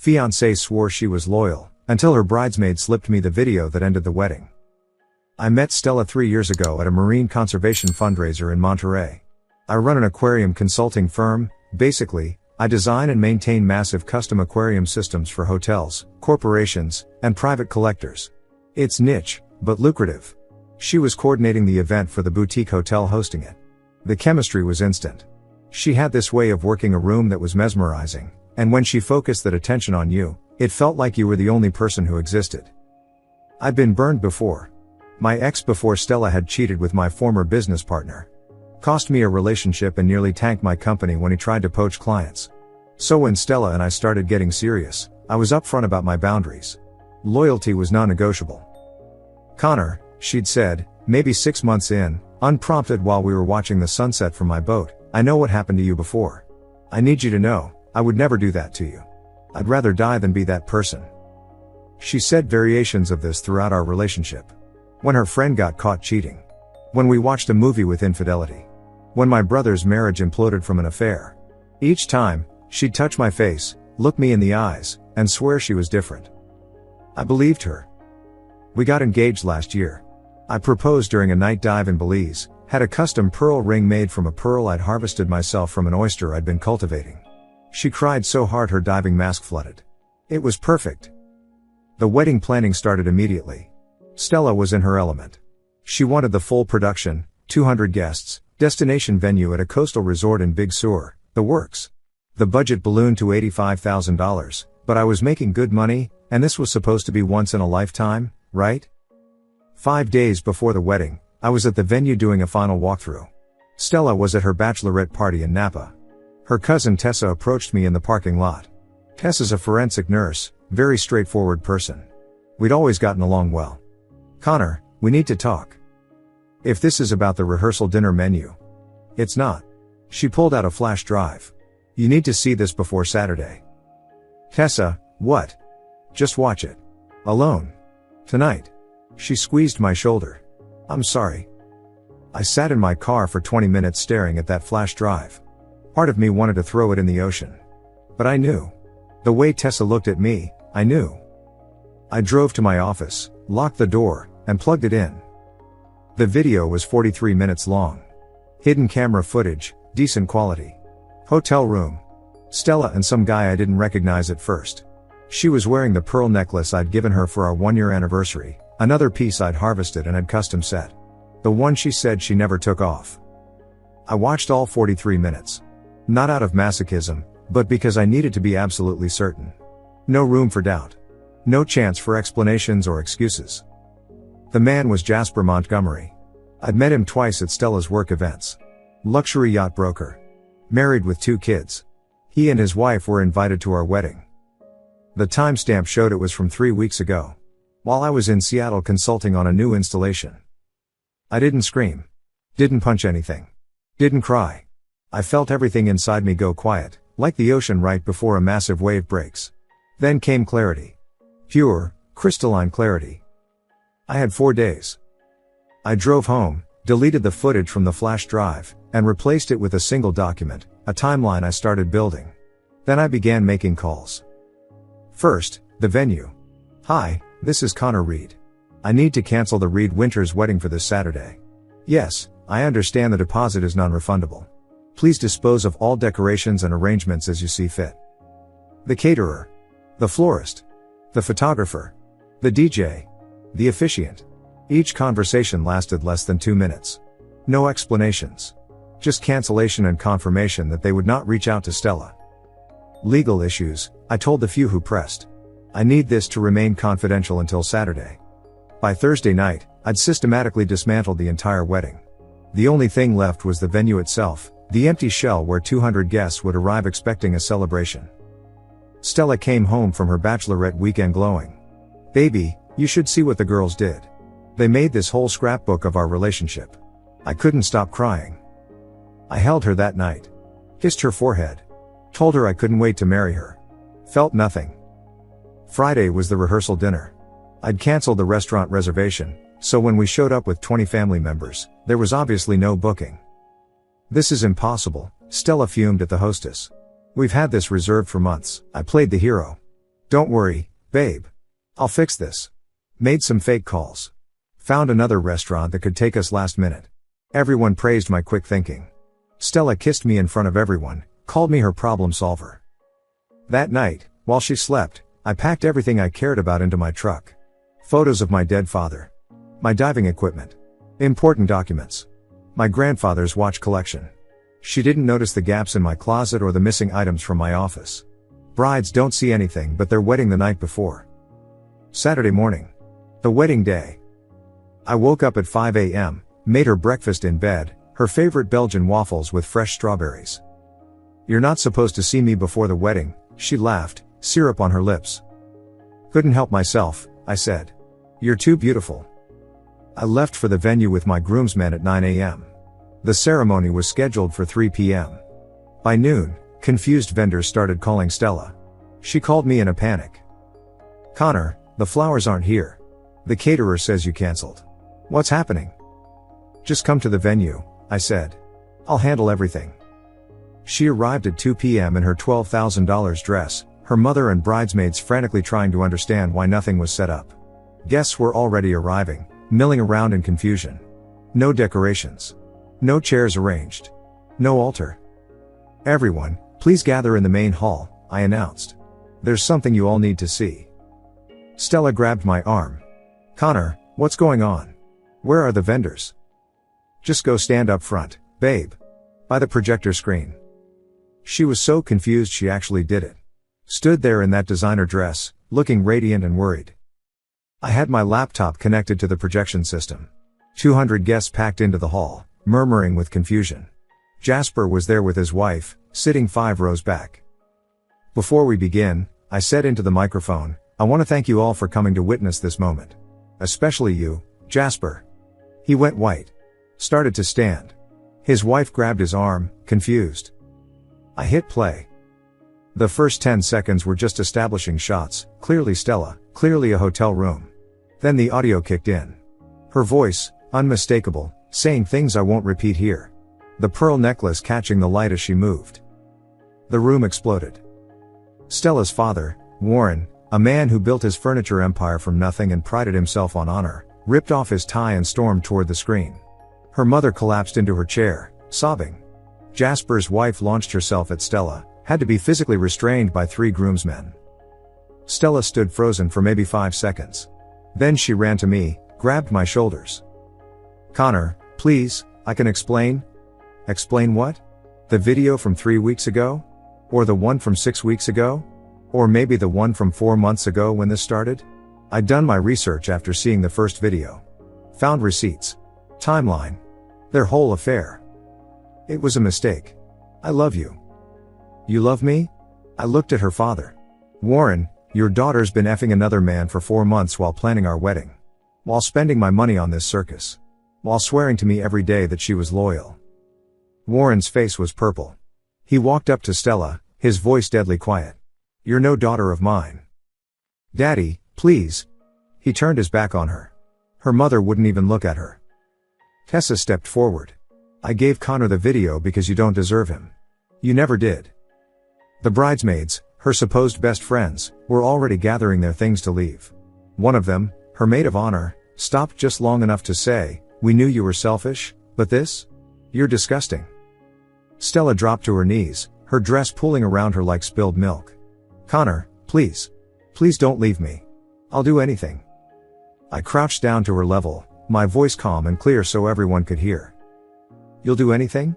Fiancée swore she was loyal, until her bridesmaid slipped me the video that ended the wedding. I met Stella 3 years ago at a marine conservation fundraiser in Monterey. I run an aquarium consulting firm. Basically, I design and maintain massive custom aquarium systems for hotels, corporations, and private collectors. It's niche, but lucrative. She was coordinating the event for the boutique hotel hosting it. The chemistry was instant. She had this way of working a room that was mesmerizing, and when she focused that attention on you, it felt like you were the only person who existed. I'd been burned before. My ex before Stella had cheated with my former business partner. Cost me a relationship and nearly tanked my company when he tried to poach clients. So when Stella and I started getting serious, I was upfront about my boundaries. Loyalty was non-negotiable. Connor, she'd said, maybe 6 months in, unprompted while we were watching the sunset from my boat, I know what happened to you before. I need you to know, I would never do that to you. I'd rather die than be that person. She said variations of this throughout our relationship. When her friend got caught cheating. When we watched a movie with Infidelity. When my brother's marriage imploded from an affair. Each time, she'd touch my face, look me in the eyes, and swear she was different. I believed her. We got engaged last year. I proposed during a night dive in Belize, had a custom pearl ring made from a pearl I'd harvested myself from an oyster I'd been cultivating. She cried so hard her diving mask flooded. It was perfect. The wedding planning started immediately. Stella was in her element. She wanted the full production, 200 guests, destination venue at a coastal resort in Big Sur, the works. The budget ballooned to $85,000, but I was making good money, and this was supposed to be once in a lifetime, right? 5 days before the wedding, I was at the venue doing a final walkthrough. Stella was at her bachelorette party in Napa. Her cousin Tessa approached me in the parking lot. Tessa's a forensic nurse, very straightforward person. We'd always gotten along well. Connor, we need to talk. If this is about the rehearsal dinner menu. It's not. She pulled out a flash drive. You need to see this before Saturday. Tessa, what? Just watch it. Alone. Tonight. She squeezed my shoulder. I'm sorry. I sat in my car for 20 minutes staring at that flash drive. Part of me wanted to throw it in the ocean. But I knew. The way Tessa looked at me, I knew. I drove to my office, locked the door, and plugged it in. The video was 43 minutes long. Hidden camera footage, decent quality. Hotel room. Stella and some guy I didn't recognize at first. She was wearing the pearl necklace I'd given her for our 1-year anniversary, another piece I'd harvested and had custom set. The one she said she never took off. I watched all 43 minutes. Not out of masochism, but because I needed to be absolutely certain. No room for doubt. No chance for explanations or excuses. The man was Jasper Montgomery. I'd met him twice at Stella's work events. Luxury yacht broker. Married with 2 kids. He and his wife were invited to our wedding. The timestamp showed it was from 3 weeks ago. While I was in Seattle consulting on a new installation. I didn't scream. Didn't punch anything. Didn't cry. I felt everything inside me go quiet, like the ocean right before a massive wave breaks. Then came clarity. Pure, crystalline clarity. I had 4 days. I drove home, deleted the footage from the flash drive, and replaced it with a single document, a timeline I started building. Then I began making calls. First, the venue. Hi, this is Connor Reed. I need to cancel the Reed Winters wedding for this Saturday. Yes, I understand the deposit is non-refundable. Please dispose of all decorations and arrangements as you see fit. The caterer. The florist. The photographer. The DJ. The officiant. Each conversation lasted less than 2 minutes. No explanations. Just cancellation and confirmation that they would not reach out to Stella. Legal issues, I told the few who pressed. I need this to remain confidential until Saturday. By Thursday night, I'd systematically dismantled the entire wedding. The only thing left was the venue itself, the empty shell where 200 guests would arrive expecting a celebration. Stella came home from her bachelorette weekend glowing. Baby, you should see what the girls did. They made this whole scrapbook of our relationship. I couldn't stop crying. I held her that night. Kissed her forehead. Told her I couldn't wait to marry her. Felt nothing. Friday was the rehearsal dinner. I'd canceled the restaurant reservation, so when we showed up with 20 family members, there was obviously no booking. This is impossible, Stella fumed at the hostess. We've had this reserved for months. I played the hero. Don't worry, babe. I'll fix this. Made some fake calls. Found another restaurant that could take us last minute. Everyone praised my quick thinking. Stella kissed me in front of everyone, called me her problem solver. That night, while she slept, I packed everything I cared about into my truck. Photos of my dead father. My diving equipment. Important documents. My grandfather's watch collection. She didn't notice the gaps in my closet or the missing items from my office. Brides don't see anything but their wedding the night before. Saturday morning. The wedding day. I woke up at 5 a.m., made her breakfast in bed, her favorite Belgian waffles with fresh strawberries. You're not supposed to see me before the wedding, she laughed, syrup on her lips. Couldn't help myself, I said. You're too beautiful. I left for the venue with my groomsmen at 9 a.m. The ceremony was scheduled for 3 p.m. By noon, confused vendors started calling Stella. She called me in a panic. Connor, the flowers aren't here. The caterer says you canceled. What's happening? Just come to the venue, I said. I'll handle everything. She arrived at 2 p.m. in her $12,000 dress, her mother and bridesmaids frantically trying to understand why nothing was set up. Guests were already arriving, milling around in confusion. No decorations. No chairs arranged. No altar. Everyone, please gather in the main hall, I announced. There's something you all need to see. Stella grabbed my arm. Connor, what's going on? Where are the vendors? Just go stand up front, babe. By the projector screen. She was so confused she actually did it. Stood there in that designer dress, looking radiant and worried. I had my laptop connected to the projection system. 200 guests packed into the hall, murmuring with confusion. Jasper was there with his wife, sitting 5 rows back. Before we begin, I said into the microphone, I want to thank you all for coming to witness this moment. Especially you, Jasper. He went white. Started to stand. His wife grabbed his arm, confused. I hit play. The first 10 seconds were just establishing shots, clearly Stella, clearly a hotel room. Then the audio kicked in. Her voice, unmistakable, saying things I won't repeat here. The pearl necklace catching the light as she moved. The room exploded. Stella's father, Warren, a man who built his furniture empire from nothing and prided himself on honor, ripped off his tie and stormed toward the screen. Her mother collapsed into her chair, sobbing. Jasper's wife launched herself at Stella, had to be physically restrained by 3 groomsmen. Stella stood frozen for maybe 5 seconds. Then she ran to me, grabbed my shoulders. Connor, please, I can explain. Explain what? The video from 3 weeks ago? Or the one from 6 weeks ago? Or maybe the one from 4 months ago when this started? I'd done my research after seeing the first video. Found receipts. Timeline. Their whole affair. It was a mistake. I love you. You love me? I looked at her father. Warren, your daughter's been effing another man for 4 months while planning our wedding. While spending my money on this circus. While swearing to me every day that she was loyal. Warren's face was purple. He walked up to Stella, his voice deadly quiet. You're no daughter of mine. Daddy, please. He turned his back on her. Her mother wouldn't even look at her. Tessa stepped forward. I gave Connor the video because you don't deserve him. You never did. The bridesmaids, her supposed best friends, were already gathering their things to leave. One of them, her maid of honor, stopped just long enough to say, we knew you were selfish, but this? You're disgusting. Stella dropped to her knees, her dress pooling around her like spilled milk. Connor, please. Please don't leave me. I'll do anything. I crouched down to her level, my voice calm and clear so everyone could hear. You'll do anything?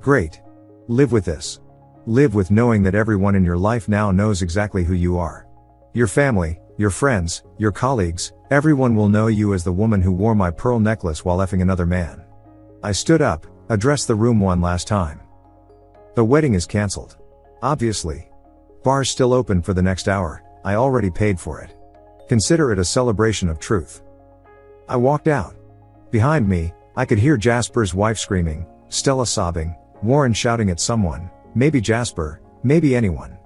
Great. Live with this. Live with knowing that everyone in your life now knows exactly who you are. Your family, your friends, your colleagues, everyone will know you as the woman who wore my pearl necklace while effing another man. I stood up, addressed the room one last time. The wedding is cancelled. Obviously. Bars still open for the next hour, I already paid for it. Consider it a celebration of truth. I walked out. Behind me, I could hear Jasper's wife screaming, Stella sobbing, Warren shouting at someone, maybe Jasper, maybe anyone.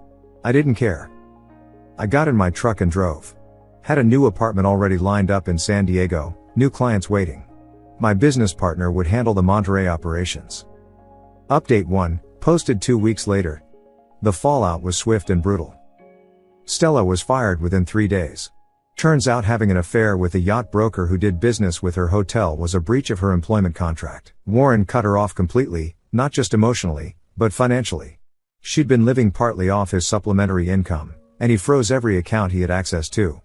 I didn't care. I got in my truck and drove. Had a new apartment already lined up in San Diego, new clients waiting. My business partner would handle the Monterey operations. Update 1, posted 2 weeks later. The fallout was swift and brutal. Stella was fired within 3 days. Turns out having an affair with a yacht broker who did business with her hotel was a breach of her employment contract. Warren cut her off completely, not just emotionally, but financially. She'd been living partly off his supplementary income, and he froze every account he had access to.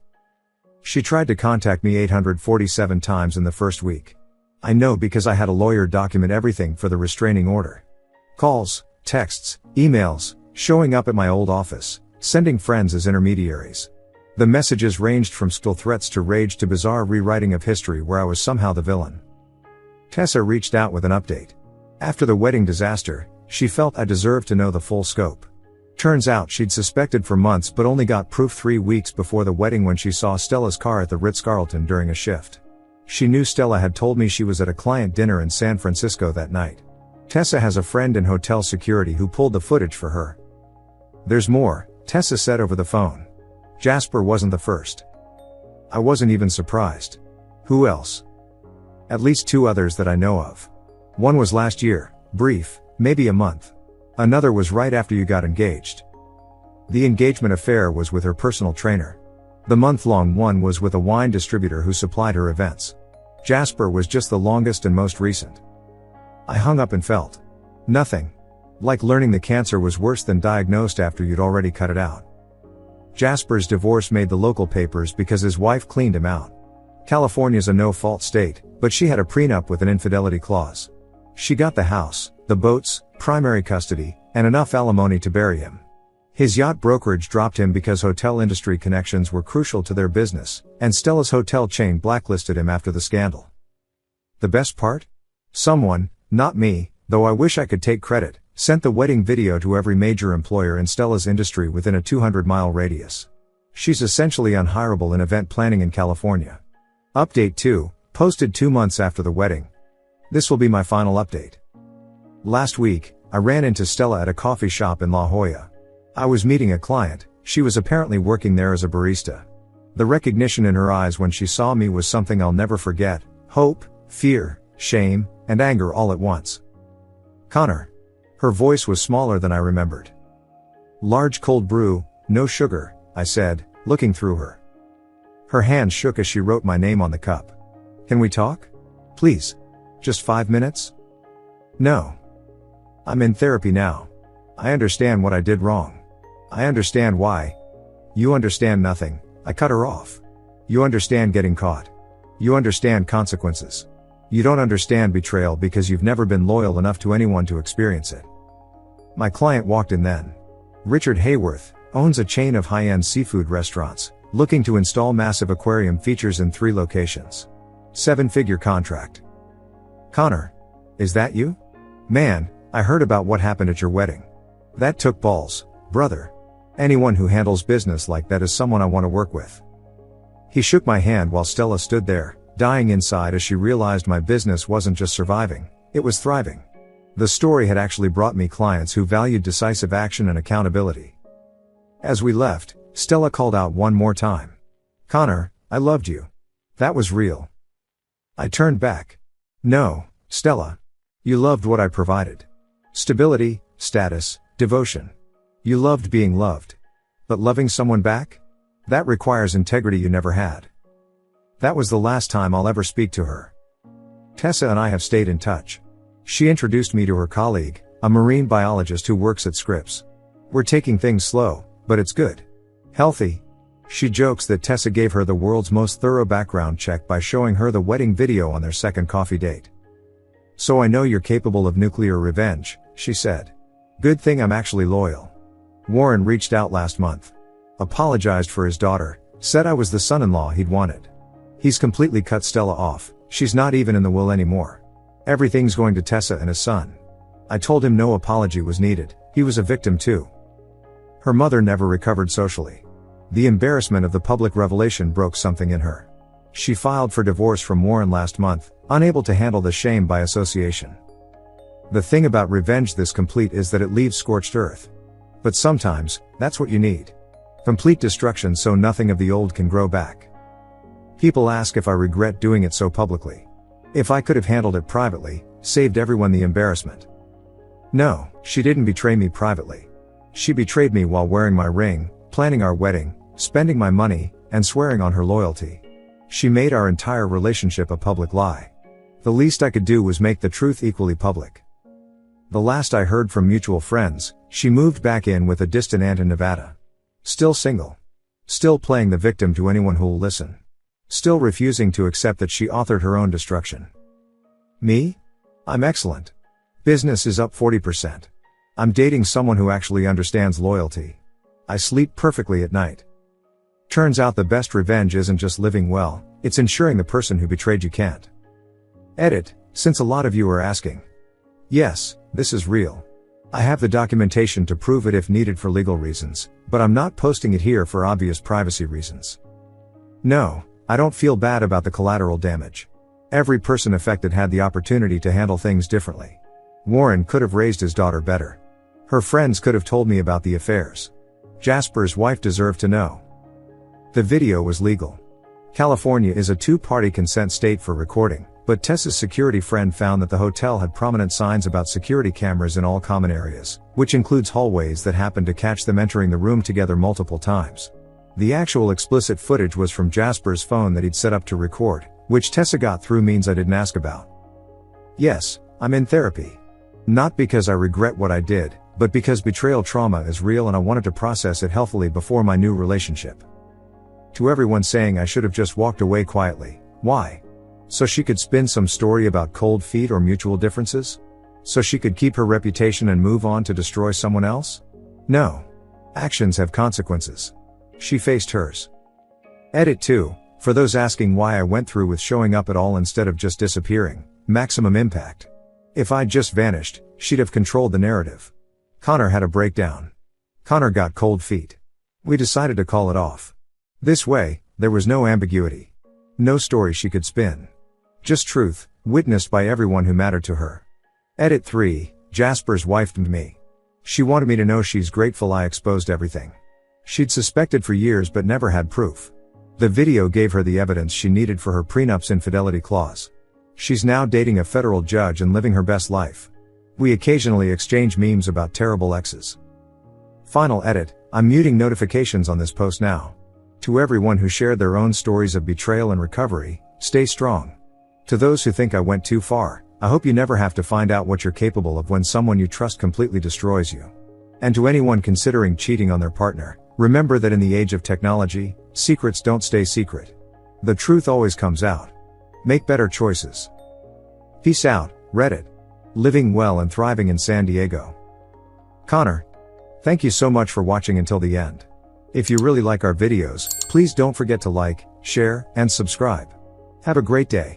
She tried to contact me 847 times in the first week. I know because I had a lawyer document everything for the restraining order. Calls, texts, emails, showing up at my old office, sending friends as intermediaries. The messages ranged from subtle threats to rage to bizarre rewriting of history where I was somehow the villain. Tessa reached out with an update. After the wedding disaster, she felt I deserved to know the full scope. Turns out she'd suspected for months but only got proof 3 weeks before the wedding when she saw Stella's car at the Ritz-Carlton during a shift. She knew Stella had told me she was at a client dinner in San Francisco that night. Tessa has a friend in hotel security who pulled the footage for her. There's more, Tessa said over the phone. Jasper wasn't the first. I wasn't even surprised. Who else? At least 2 others that I know of. One was last year, brief, maybe a month. Another was right after you got engaged. The engagement affair was with her personal trainer. The month-long one was with a wine distributor who supplied her events. Jasper was just the longest and most recent. I hung up and felt nothing. Like learning the cancer was worse than diagnosed after you'd already cut it out. Jasper's divorce made the local papers because his wife cleaned him out. California's a no-fault state, but she had a prenup with an infidelity clause. She got the house, the boats, primary custody, and enough alimony to bury him. His yacht brokerage dropped him because hotel industry connections were crucial to their business, and Stella's hotel chain blacklisted him after the scandal. The best part? Someone, not me, though I wish I could take credit, sent the wedding video to every major employer in Stella's industry within a 200-mile radius. She's essentially unhireable in event planning in California. Update 2, posted 2 months after the wedding. This will be my final update. Last week, I ran into Stella at a coffee shop in La Jolla. I was meeting a client, she was apparently working there as a barista. The recognition in her eyes when she saw me was something I'll never forget: hope, fear, shame, and anger all at once. Connor. Her voice was smaller than I remembered. Large cold brew, no sugar, I said, looking through her. Her hand shook as she wrote my name on the cup. Can we talk? Please. Just 5 minutes? No. I'm in therapy now. I understand what I did wrong. I understand why. You understand nothing, I cut her off. You understand getting caught. You understand consequences. You don't understand betrayal because you've never been loyal enough to anyone to experience it. My client walked in then. Richard Hayworth owns a chain of high-end seafood restaurants, looking to install massive aquarium features in 3 locations. 7-figure contract. Connor. Is that you? Man, I heard about what happened at your wedding. That took balls, brother. Anyone who handles business like that is someone I want to work with. He shook my hand while Stella stood there, dying inside as she realized my business wasn't just surviving, it was thriving. The story had actually brought me clients who valued decisive action and accountability. As we left, Stella called out one more time. Connor, I loved you. That was real. I turned back. No, Stella. You loved what I provided. Stability, status, devotion. You loved being loved. But loving someone back? That requires integrity you never had. That was the last time I'll ever speak to her. Tessa and I have stayed in touch. She introduced me to her colleague, a marine biologist who works at Scripps. We're taking things slow, but it's good. Healthy. She jokes that Tessa gave her the world's most thorough background check by showing her the wedding video on their second coffee date. So I know you're capable of nuclear revenge, she said. Good thing I'm actually loyal. Warren reached out last month. Apologized for his daughter, said I was the son-in-law he'd wanted. He's completely cut Stella off, she's not even in the will anymore. Everything's going to Tessa and his son. I told him no apology was needed, he was a victim too. Her mother never recovered socially. The embarrassment of the public revelation broke something in her. She filed for divorce from Warren last month, unable to handle the shame by association. The thing about revenge this complete is that it leaves scorched earth. But sometimes, that's what you need. Complete destruction so nothing of the old can grow back. People ask if I regret doing it so publicly. If I could have handled it privately, saved everyone the embarrassment. No, she didn't betray me privately. She betrayed me while wearing my ring, planning our wedding, spending my money, and swearing on her loyalty. She made our entire relationship a public lie. The least I could do was make the truth equally public. The last I heard from mutual friends, she moved back in with a distant aunt in Nevada. Still single. Still playing the victim to anyone who'll listen. Still refusing to accept that she authored her own destruction. Me? I'm excellent. Business is up 40%. I'm dating someone who actually understands loyalty. I sleep perfectly at night. Turns out the best revenge isn't just living well, it's ensuring the person who betrayed you can't. Edit, since a lot of you are asking. Yes, this is real. I have the documentation to prove it if needed for legal reasons, but I'm not posting it here for obvious privacy reasons. No, I don't feel bad about the collateral damage. Every person affected had the opportunity to handle things differently. Warren could have raised his daughter better. Her friends could have told me about the affairs. Jasper's wife deserved to know. The video was legal. California is a two-party consent state for recording, but Tessa's security friend found that the hotel had prominent signs about security cameras in all common areas, which includes hallways that happened to catch them entering the room together multiple times. The actual explicit footage was from Jasper's phone that he'd set up to record, which Tessa got through means I didn't ask about. Yes, I'm in therapy. Not because I regret what I did, but because betrayal trauma is real and I wanted to process it healthily before my new relationship. To everyone saying I should have just walked away quietly, why? So she could spin some story about cold feet or mutual differences? So she could keep her reputation and move on to destroy someone else? No. Actions have consequences. She faced hers. Edit 2, for those asking why I went through with showing up at all instead of just disappearing, maximum impact. If I'd just vanished, she'd have controlled the narrative. Connor had a breakdown. Connor got cold feet. We decided to call it off. This way, there was no ambiguity. No story she could spin. Just truth, witnessed by everyone who mattered to her. Edit 3, Jasper's wife dm'd me. She wanted me to know she's grateful I exposed everything. She'd suspected for years but never had proof. The video gave her the evidence she needed for her prenup's infidelity clause. She's now dating a federal judge and living her best life. We occasionally exchange memes about terrible exes. Final edit, I'm muting notifications on this post now. To everyone who shared their own stories of betrayal and recovery, stay strong. To those who think I went too far, I hope you never have to find out what you're capable of when someone you trust completely destroys you. And to anyone considering cheating on their partner, remember that in the age of technology, secrets don't stay secret. The truth always comes out. Make better choices. Peace out, Reddit. Living well and thriving in San Diego. Connor. Thank you so much for watching until the end. If you really like our videos, please don't forget to like, share, and subscribe. Have a great day.